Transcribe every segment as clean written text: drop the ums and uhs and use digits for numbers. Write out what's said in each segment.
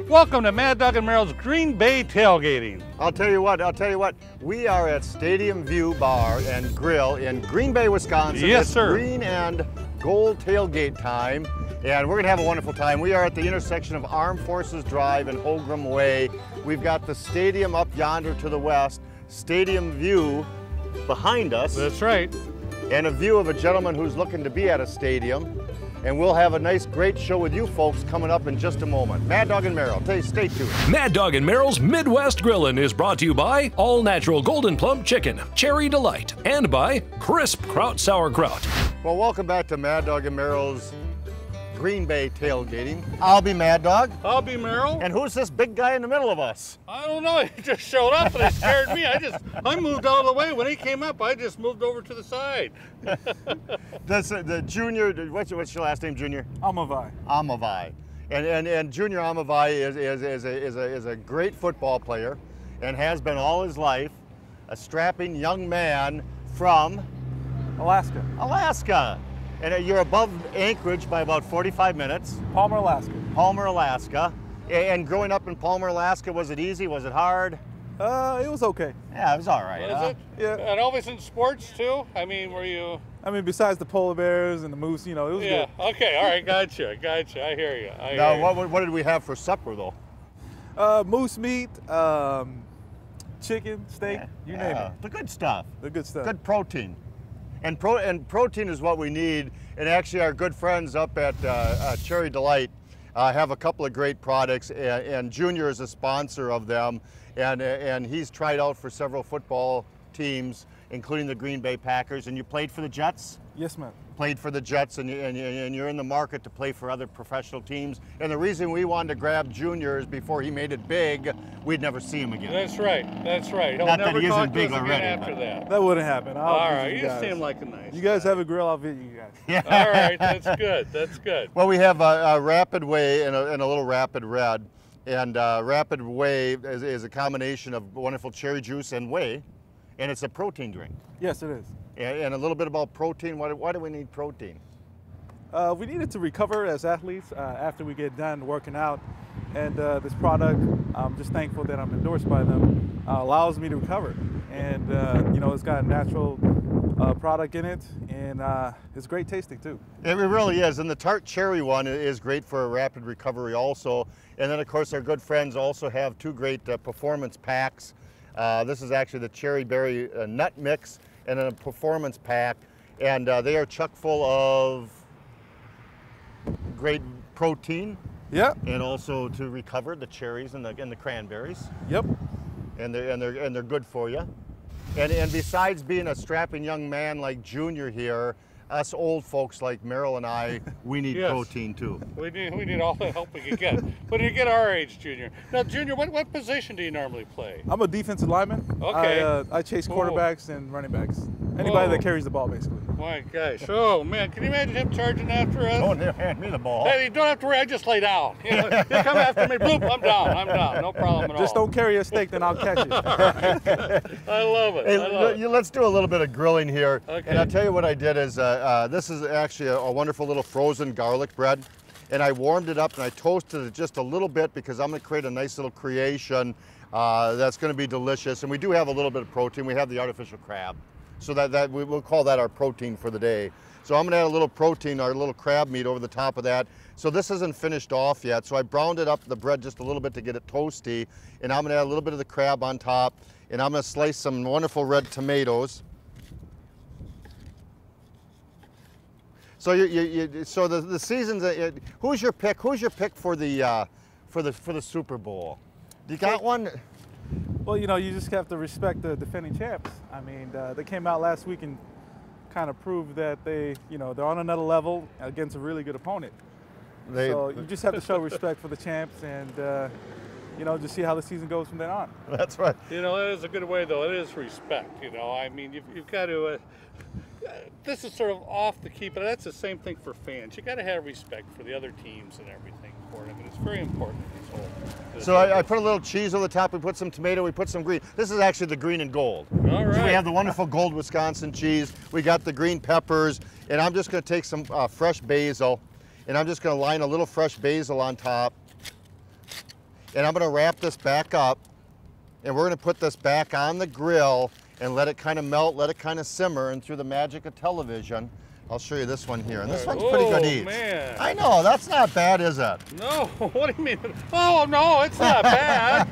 Welcome to Mad Dog and Merrill's Green Bay Tailgating. I'll tell you what, we are at Stadium View Bar and Grill in Green Bay, Wisconsin. Yes, it's sir. Green and gold tailgate time, and we're gonna have a wonderful time. We are at the intersection of Armed Forces Drive and Holgram Way. We've got the stadium up yonder to the west, Stadium View behind us. That's right. And a view of a gentleman who's looking to be at a stadium. And we'll have a nice, great show with you folks coming up in just a moment. Mad Dog and Merrill, stay tuned. Mad Dog and Merrill's Midwest Grillin' is brought to you by All Natural Golden Plump Chicken, Cherry Delight, and by Crisp Kraut Sauerkraut. Well, welcome back to Mad Dog and Merrill's Green Bay Tailgating. I'll be Mad Dog. I'll be Merrill. And who's this big guy in the middle of us? I don't know, he just showed up and it scared me. I moved out of the way. When he came up, I just moved over to the side. That's the Junior, what's your last name, Junior? Amavai. Amavai. And Junior Amavai is a great football player and has been all his life, a strapping young man from Alaska. Alaska. And you're above Anchorage by about 45 minutes. Palmer, Alaska. Palmer, Alaska. And growing up in Palmer, Alaska, was it easy? Was it hard? It was okay. Yeah, it was all right. Was it? Yeah. And always in sports too? I mean, were you? I mean, besides the polar bears and the moose, you know, it was Yeah, good. okay, all right, gotcha. I hear you. Now, what did we have for supper, though? Moose meat, chicken, steak, you name it. The good stuff. The good stuff. Good protein. And protein is what we need. And actually, our good friends up at Cherry Delight have a couple of great products, and Junior is a sponsor of them. And he's tried out for several football teams, including the Green Bay Packers. And you played for the Jets? Yes, ma'am. Played for the Jets, and you're in the market to play for other professional teams. And the reason we wanted to grab Junior is before he made it big, we'd never see him again. That's right. He'll Not that never he talk isn't to big us again already, after but- that. That wouldn't happen. All right, you guys. seem like a nice You guys guy. have a grill, I'll visit you guys. All right, that's good. That's good. Well, we have a Rapid Whey and a little Rapid Red. And Rapid Whey is a combination of wonderful cherry juice and whey, and it's a protein drink. Yes, it is. And a little bit about protein. Why do we need protein? We needed to recover as athletes after we get done working out. And this product, I'm just thankful that I'm endorsed by them, allows me to recover. And, you know, it's got a natural product in it, and it's great tasting too. It really is. And the tart cherry one is great for a rapid recovery also. And then, of course, our good friends also have two great performance packs. This is actually the cherry berry nut mix and a performance pack. And they are chock full of great protein. Yep. And also to recover the cherries and the cranberries. Yep. And they're good for you. And besides being a strapping young man like Junior here, us old folks like Merrill and I, we need Yes. protein too. We need all the help we can get. When you get our age, Junior. Now, Junior, what position do you normally play? I'm a defensive lineman. Okay. I chase Cool. quarterbacks and running backs. Anybody Whoa. that carries the ball, basically. My gosh. Oh, man, can you imagine him charging after us? Don't hand me the ball. Hey, you don't have to worry. I just lay down. You know, you come after me, bloop, I'm down. No problem at all. Just don't carry a steak, then I'll catch it. I love it. Hey, I love it. let's do a little bit of grilling here. Okay. And I'll tell you what I did is, this is actually a wonderful little frozen garlic bread. And I warmed it up and I toasted it just a little bit because I'm gonna create a nice little creation that's gonna be delicious. And we do have a little bit of protein. We have the artificial crab. So that we'll call that our protein for the day. So I'm gonna add a little protein, our little crab meat over the top of that. So this isn't finished off yet. So I browned it up, the bread just a little bit to get it toasty. And I'm gonna add a little bit of the crab on top. And I'm gonna slice some wonderful red tomatoes. So so the seasons. Who's your pick? Who's your pick for the Super Bowl? You got one? Well, you know, you just have to respect the defending champs. I mean, they came out last week and kind of proved that they're on another level against a really good opponent. So you just have to show respect for the champs and, you know, just see how the season goes from then on. That's right. You know, that is a good way, though. It is respect, you know. I mean, you've got to, this is sort of off the key, but that's the same thing for fans. You got to have respect for the other teams and everything for them, and it's very important in this whole. So I put a little cheese over the top, we put some tomato, we put some green. This is actually the green and gold. All right. So we have the wonderful gold Wisconsin cheese, we got the green peppers, and I'm just gonna take some fresh basil, and I'm just gonna line a little fresh basil on top. And I'm gonna wrap this back up, and we're gonna put this back on the grill and let it kind of melt, let it kind of simmer, and through the magic of television, I'll show you this one here. And this one's pretty good eats. Man. I know, that's not bad, is it? No, what do you mean? Oh, no, it's not bad.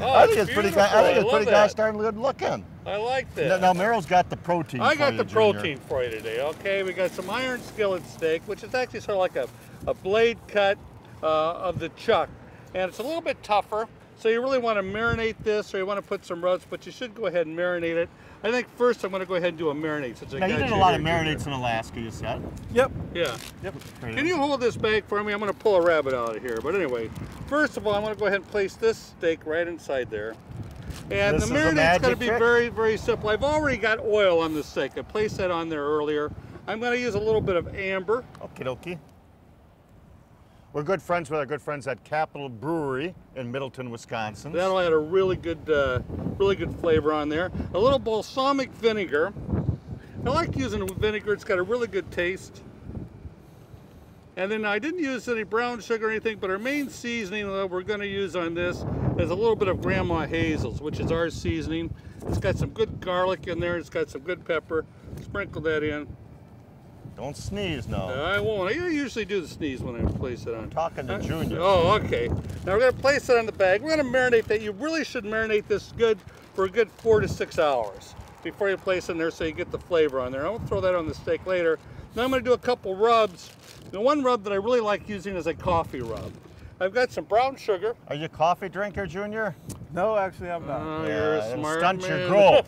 Oh, I think it's pretty gosh that. darn good looking. I like that. Now Meryl's got the protein I for got you, the Junior. protein for you today, okay? We got some iron skillet steak, which is actually sort of like a blade cut of the chuck. And it's a little bit tougher, so you really want to marinate this, or you want to put some rubs, but you should go ahead and marinate it. I think first I'm going to go ahead and do a marinade. Since Now, you did a lot of marinades in Alaska, you said? Yep. Yeah. Yep. Can you hold this bag for me? I'm going to pull a rabbit out of here. But anyway, first of all, I'm going to go ahead and place this steak right inside there. And This the is a marinade's going to magic be trick? very, very simple. I've already got oil on the steak. I placed that on there earlier. I'm going to use a little bit of amber. Okie dokie. We're good friends with our good friends at Capital Brewery in Middleton, Wisconsin. That'll add a really good flavor on there. A little balsamic vinegar. I like using vinegar. It's got a really good taste. And then I didn't use any brown sugar or anything, but our main seasoning that we're going to use on this is a little bit of Grandma Hazel's, which is our seasoning. It's got some good garlic in there. It's got some good pepper. Sprinkle that in. Don't sneeze, no. I won't. I usually do the sneeze when I place it on. I'm talking to Junior. Oh, okay. Now we're going to place it on the bag. We're going to marinate that. You really should marinate this good for a good 4 to 6 hours before you place it in there, so you get the flavor on there. I'll throw that on the steak later. Now I'm going to do a couple rubs. The one rub that I really like using is a coffee rub. I've got some brown sugar. Are you a coffee drinker, Junior? No, actually, I'm not. Oh, Yeah, you're a it'll smart stunt man. your growth.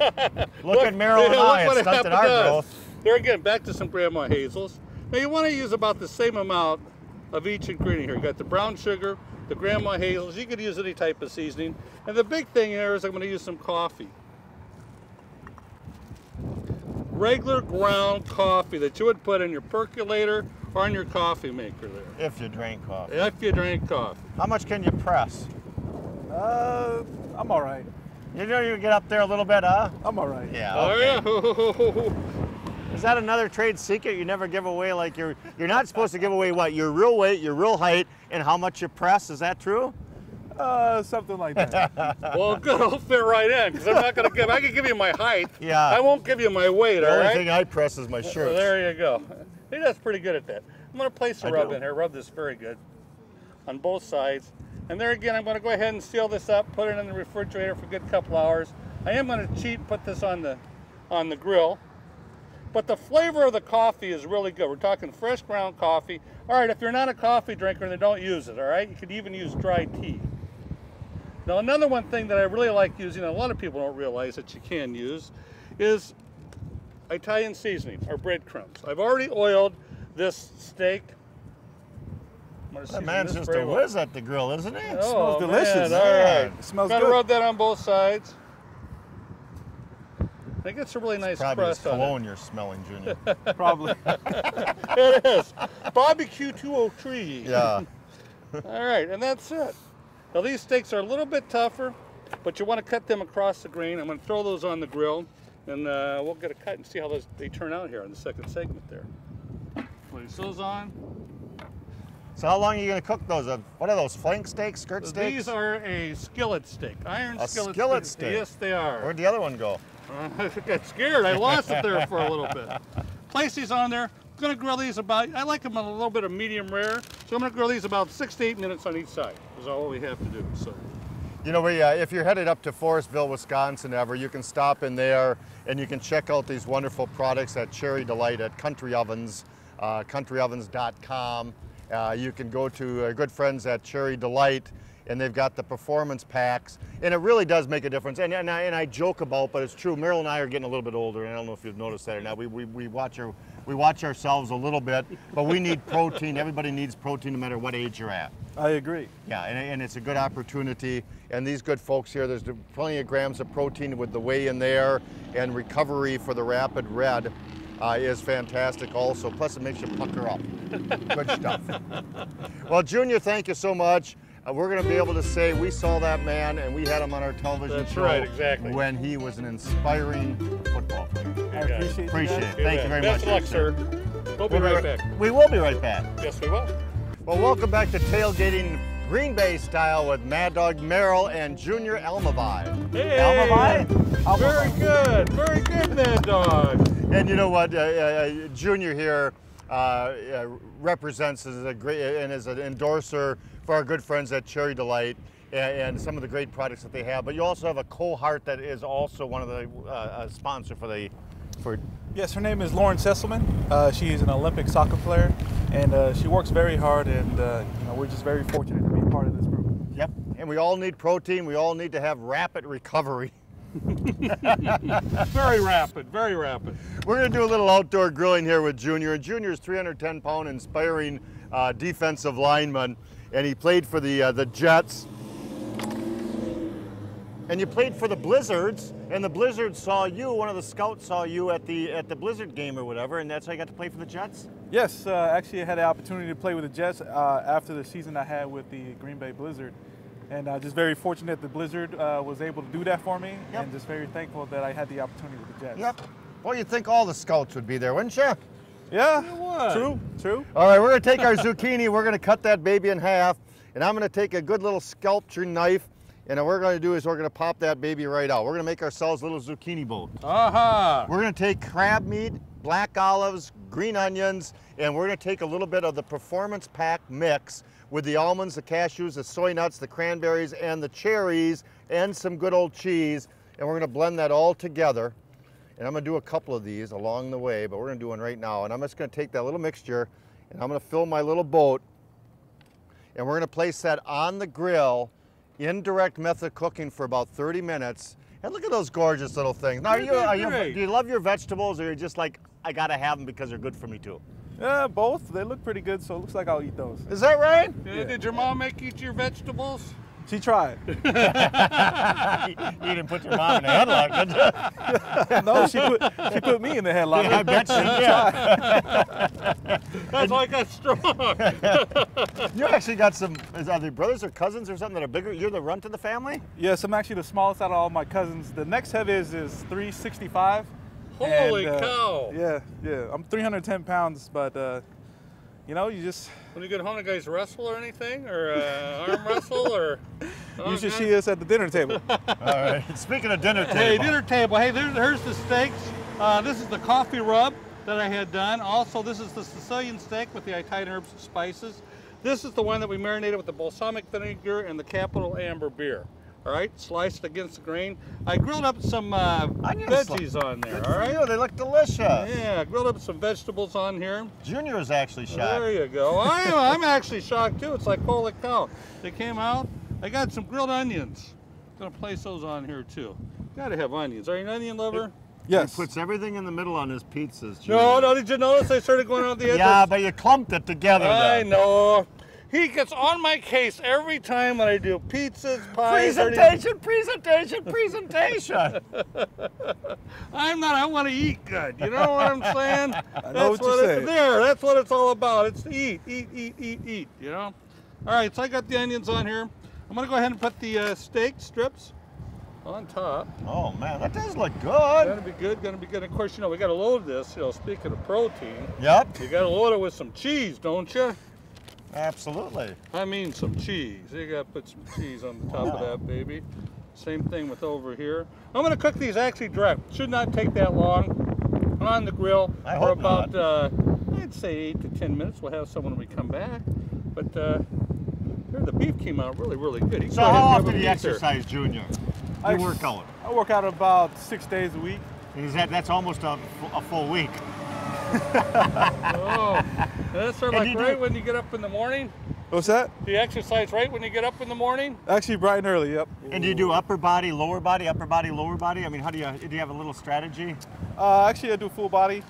Look at Meryl and I, it stunted our growth. There again, back to some Grandma Hazel's. Now you want to use about the same amount of each ingredient here. You got the brown sugar, the Grandma Hazel's. You could use any type of seasoning. And the big thing here is I'm going to use some coffee. Regular ground coffee that you would put in your percolator or in your coffee maker there. If you drink coffee. If you drink coffee. How much can you press? I'm all right. You know you get up there a little bit, huh? I'm all right. Yeah. Okay. Oh yeah. Is that another trade secret? You never give away, like you're not supposed to give away what? Your real weight, your real height, and how much you press. Is that true? Something like that. Well, good. I'll fit right in because I'm not going to give. I can give you my height. Yeah. I won't give you my weight. The All only right. thing I press is my shirt. There you go. He does pretty good at that. I'm going to place a I rub do. in here. Rub this very good on both sides. And there again, I'm going to go ahead and seal this up. Put it in the refrigerator for a good couple hours. I am going to cheat and put this on the grill. But the flavor of the coffee is really good. We're talking fresh ground coffee. All right, if you're not a coffee drinker, then don't use it, all right? You could even use dry tea. Now, another one thing that I really like using, and a lot of people don't realize that you can use, is Italian seasoning, or breadcrumbs. I've already oiled this steak. That man's just a whiz at the grill, isn't he? Oh, smells delicious. Man, all right. It smells Gotta good. rub that on both sides. It gets a really nice Probably crust this on it. cologne you're smelling, Junior. Probably. It is. Barbecue 203. Yeah. All right, and that's it. Now these steaks are a little bit tougher, but you want to cut them across the grain. I'm going to throw those on the grill, and we'll get a cut and see how they turn out here in the second segment there. Place those on. So how long are you going to cook those? What are those, flank steaks, skirt steaks? These are a skillet steak, iron A skillet, skillet steak? Yes, they are. Where'd the other one go? I got scared. I lost it there for a little bit. Place these on there. I'm going to grill these about, I like them a little bit of medium rare, so I'm going to grill these about 6 to 8 minutes on each side. Is all we have to do. So, You know, if you're headed up to Forestville, Wisconsin ever, you can stop in there and you can check out these wonderful products at Cherry Delight at Country Ovens, countryovens.com. You can go to our good friends at Cherry Delight, and they've got the performance packs, and it really does make a difference. And I joke about, but it's true. Meryl and I are getting a little bit older, and I don't know if you've noticed that or not. We watch ourselves a little bit, but we need protein. Everybody needs protein, no matter what age you're at. I agree. Yeah, and it's a good opportunity. And these good folks here, there's plenty of grams of protein with the whey in there, and recovery for the Rapid Red is fantastic also. Plus it makes you pucker up. Good stuff. Well, Junior, thank you so much. We're going to be able to say we saw that man and we had him on our television That's show right, exactly. when he was an inspiring football player. I appreciate you Appreciate guys. it. Thank you very Best much. of luck, sir. We'll be right back. We will be right back. Yes, we will. Well, welcome back to Tailgating Green Bay style with Mad Dog Merrill and Junior Almavi. Hey, Almavi? Very good, Mad Dog. And you know what, Junior here represents as a great and is an endorser for our good friends at Cherry Delight and some of the great products that they have. But you also have a cohort that is also one of the sponsor for. Yes, her name is Lauren Sesselman. She's an Olympic soccer player, and she works very hard. And we're just very fortunate to be part of this group. Yep. And we all need protein. We all need to have rapid recovery. Very rapid, very rapid. We're going to do a little outdoor grilling here with Junior. And Junior's 310-pound inspiring defensive lineman, and he played for the Jets. And you played for the Blizzards, and the Blizzards saw you, one of the scouts saw you at the Blizzard game or whatever, and that's how you got to play for the Jets? Yes, actually I had the opportunity to play with the Jets after the season I had with the Green Bay Blizzard. And just very fortunate the Blizzard was able to do that for me, Yep. and just very thankful that I had the opportunity with the Jets. Yep. Well, you'd think all the scouts would be there, wouldn't you? Yeah, would. true. All right, we're going to take our zucchini, we're going to cut that baby in half, and I'm going to take a good little sculpture knife, and what we're going to do is we're going to pop that baby right out. We're going to make ourselves a little zucchini bowl. Aha! We're going to take crab meat, black olives, green onions, and we're going to take a little bit of the Performance Pack mix with the almonds, the cashews, the soy nuts, the cranberries, and the cherries, and some good old cheese, and we're going to blend that all together. And I'm going to do a couple of these along the way, but we're going to do one right now. And I'm just going to take that little mixture, and I'm going to fill my little boat, and we're going to place that on the grill, indirect method cooking for about 30 minutes. And look at those gorgeous little things. Now, do you love your vegetables, or you're just like, I got to have them because they're good for me too? Yeah, both. They look pretty good, so it looks like I'll eat those. Is that right? Yeah. Did your mom make you eat your vegetables? She tried. You didn't put your mom in a headlock, did you? No, she put me in the headlock. Yeah, I bet she did. That's why I got strong. You actually got some, are they brothers or cousins or something that are bigger? You're the runt of the family? Yes, I'm actually the smallest out of all my cousins. The next heaviest is 365. Holy cow. Yeah. I'm 310 pounds, but you just... When you get home, you guys wrestle or anything? Or arm wrestle? Or You should see us at the dinner table. All right. Speaking of dinner table. Hey, dinner table. Hey, here's the steaks. This is the coffee rub that I had done. Also, this is the Sicilian steak with the Italian herbs and spices. This is the one that we marinated with the balsamic vinegar and the Capital Amber beer. All right, sliced against the grain. I grilled up some veggies on there. Good all for right. you. They look delicious. Yeah, grilled up some vegetables on here. Junior is actually shocked. There you go. I'm actually shocked too. It's like, holy cow. They came out. I got some grilled onions. Gonna place those on here too. Gotta have onions. Are you an onion lover? Yes. He puts everything in the middle on his pizzas. No. Did you notice I started going on the edges? Yeah, but you clumped it together. I then. know. He gets on my case every time when I do pizzas, pies. Presentation. I want to eat good. You know what I'm saying? I know what you're saying. That's what it's all about. It's to eat, you know? All right, so I got the onions on here. I'm going to go ahead and put the steak strips on top. Oh, man, that does look good. Gonna be good. Of course, we got to load this. Speaking of protein, Yep. you got to load it with some cheese, don't you? Absolutely. I mean some cheese. You got to put some cheese on the top of that, baby. Same thing with over here. I'm going to cook these actually direct. Should not take that long on the grill. I for hope about, not. I'd say 8 to 10 minutes. We'll have some when we come back. But here, the beef came out really, really good. You So go ahead how and grab often a do you piece there. exercise, Junior? I You work out. I work out about 6 days a week. That's almost a full week. Oh, that's sort of And like you right do- when you get up in the morning. What's that? Do you exercise right when you get up in the morning? Actually, bright and early, yep. And do you do upper body, lower body, upper body, lower body? I mean, do you have a little strategy? Actually, I do full body.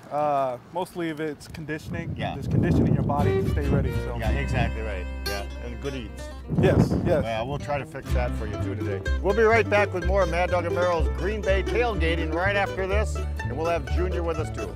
Mostly if it's conditioning. Yeah. Just conditioning your body to stay ready. So. Yeah, exactly right. Yeah, and good eats. Yes. Yeah, we'll try to fix that for you too today. We'll be right back with more Mad Dog and Merrill's Green Bay tailgating right after this, and we'll have Junior with us too.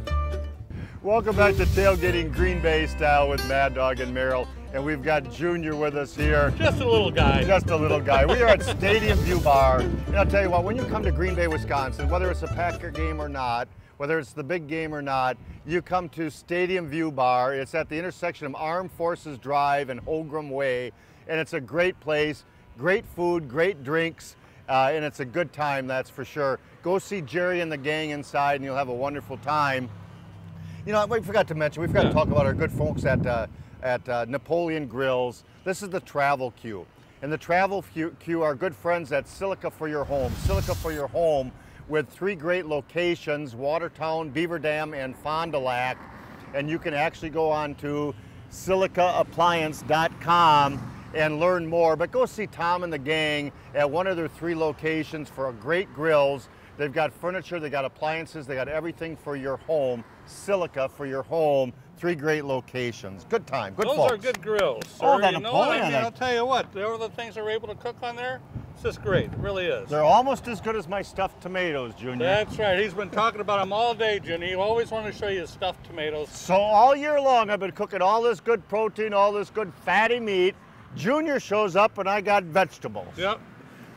Welcome back to Tailgating Green Bay Style with Mad Dog and Merrill, and we've got Junior with us here. Just a little guy. Just a little guy. We are at Stadium View Bar, and I'll tell you what, when you come to Green Bay, Wisconsin, whether it's a Packer game or not, whether it's the big game or not, you come to Stadium View Bar. It's at the intersection of Armed Forces Drive and Holgram Way. and it's a great place, great food, great drinks, and it's a good time, that's for sure. Go see Jerry and the gang inside and you'll have a wonderful time. You know, we forgot to mention, we forgot to talk about our good folks at Napoleon Grills. This is the Travel Q. And the Travel Q are good friends at Silica for Your Home. Silica for Your Home with 3 great locations, Watertown, Beaver Dam, and Fond du Lac. And you can actually go on to silicaappliance.com and learn more. But go see Tom and the gang at one of their 3 locations for great grills. They've got furniture, they got appliances, they got everything for your home. Silica for Your Home, 3 great locations. Good time, good folks. Those are good grills, sir. Oh, that you know what? I Napoleon. mean, I'll tell you what, all the things they're able to cook on there, it's just great. It really is. They're almost as good as my stuffed tomatoes, Junior. That's right. He's been talking about them all day, Junior. He always wanted to show you his stuffed tomatoes. So all year long, I've been cooking all this good protein, all this good fatty meat. Junior shows up and I got vegetables. Yep.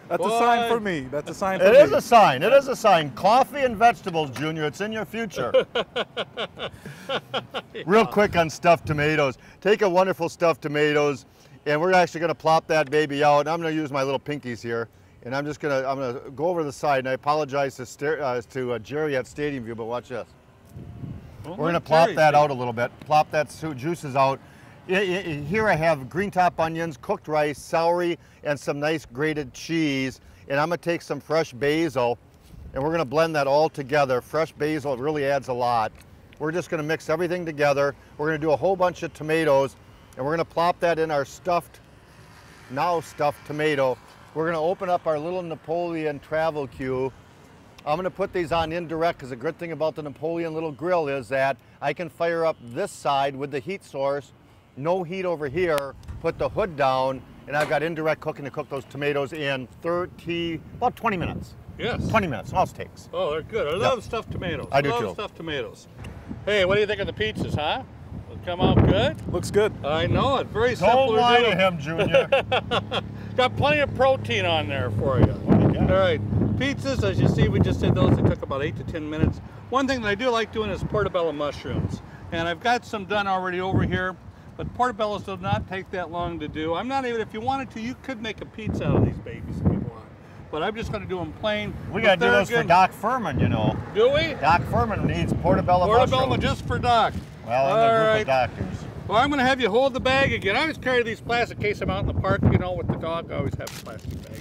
That's a sign for me. That's a sign for It me. is a sign. It is a sign. Coffee and vegetables, Junior. It's in your future. Real quick on stuffed tomatoes. Take a wonderful stuffed tomatoes, and we're actually going to plop that baby out. And I'm going to use my little pinkies here, and I'm gonna go over the side. And I apologize to Jerry at Stadium View, but watch this. We're going to plop that out a little bit. Plop that juices out. Here I have green top onions, cooked rice, celery, and some nice grated cheese. And I'm gonna take some fresh basil and we're gonna blend that all together. Fresh basil really adds a lot. We're just gonna mix everything together. We're gonna do a whole bunch of tomatoes and we're gonna plop that in our now stuffed tomato. We're gonna open up our little Napoleon Travel Q. I'm gonna put these on indirect because the good thing about the Napoleon little grill is that I can fire up this side with the heat source. No heat over here, put the hood down, and I've got indirect cooking to cook those tomatoes in about 20 minutes. Yes. 20 minutes, all it takes. Oh, they're good. I love stuffed tomatoes. I do love too. Stuffed tomatoes. Hey, what do you think of the pizzas, huh? Will come out good? Looks good. I know it. Very simple Don't lie to do. to him, Junior. Got plenty of protein on there for you. All right. Pizzas, as you see, we just did those. They took about 8 to 10 minutes. One thing that I do like doing is portobello mushrooms. And I've got some done already over here. But portobellos do not take that long to do. I'm not even, if you wanted to, you could make a pizza out of these babies if you want. But I'm just going to do them plain. We got to do those for Doc Furman, you know. Do we? Doc Furman needs portobello mushrooms. Just for Doc. Well, All and the group right. of doctors. Well, I'm going to have you hold the bag again. I always carry these plastic case I'm out in the park, you know, with the dog. I always have a plastic bag.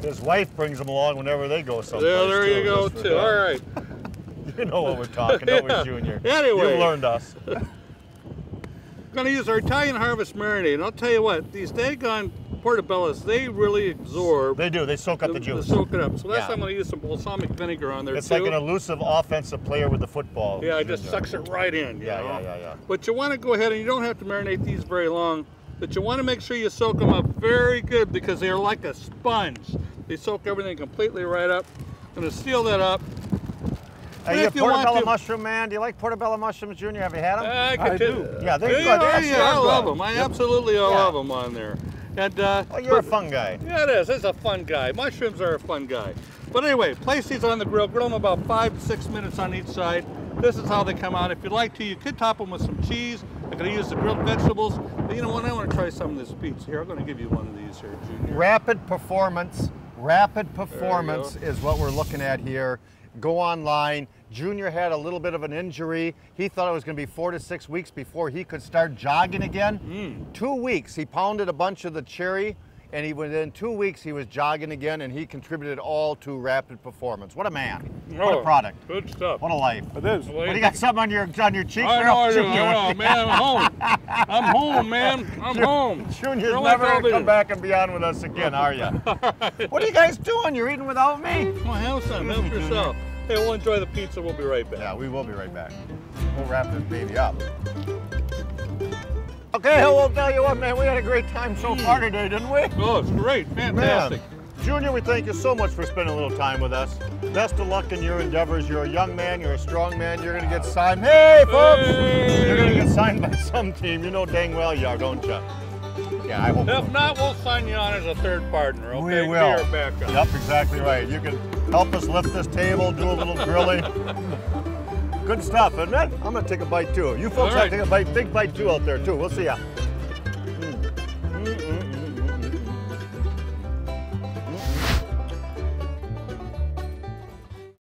His wife brings them along whenever they go someplace. There you go, just for too. Doc. All right. You know what we're talking about, Junior. Anyway. You learned us. Going to use our Italian Harvest marinade, and I'll tell you what, these daggone portobellos, they really absorb. They do. They soak up the juice. They soak it up. So that's Yeah. why I'm going to use some balsamic vinegar on there It's too. like an elusive offensive player with the football. Yeah, it just sucks it right in. You know? Yeah. But you want to go ahead and you don't have to marinate these very long, but you want to make sure you soak them up very good because they're like a sponge. They soak everything completely right up. I'm going to seal that up. Are you a portobello mushroom man? Do you like portobello mushrooms, Junior? Have you had them? I do. Yeah, they're good. I love them. I absolutely love them on there. And oh, you're a fun guy. Yeah, it is. It's a fun guy. Mushrooms are a fun guy. But anyway, place these on the grill. Grill them about 5 to 6 minutes on each side. This is how they come out. If you'd like to, you could top them with some cheese. I could use the grilled vegetables. But you know what? I want to try some of this pizza here. I'm going to give you one of these here, Junior. Rapid performance is what we're looking at here. Go online. Junior had a little bit of an injury. He thought it was going to be 4 to 6 weeks before he could start jogging again. 2 weeks. He pounded a bunch of the cherry, and within 2 weeks he was jogging again, and he contributed all to Rapid Performance. What a man! What a product! Good stuff. What a life! It is. What, you got something on your cheek? I know I do. Oh, man, I'm home. I'm home, man. I'm home. Junior's never going to come back and be on with us again, are you? What are you guys doing? You're eating without me? Well, have some. Help yourself. Hey, we'll enjoy the pizza. We'll be right back. Yeah, we will be right back. We'll wrap this baby up. Okay, we'll tell you what, man, we had a great time so far today, didn't we? Oh, it's great. Fantastic. Man. Junior, we thank you so much for spending a little time with us. Best of luck in your endeavors. You're a young man, you're a strong man, you're going to get signed. Hey, folks! Hey. You're going to get signed by some team. You know dang well you are, don't you? Yeah, I hope If so. not, we'll sign you on as a third partner, okay? We will. Be our backup. Yep, exactly right. You can help us lift this table, do a little grilling. Good stuff, isn't it? I'm going to take a bite too. You folks All right. have to take a bite, big bite too out there too. We'll see ya.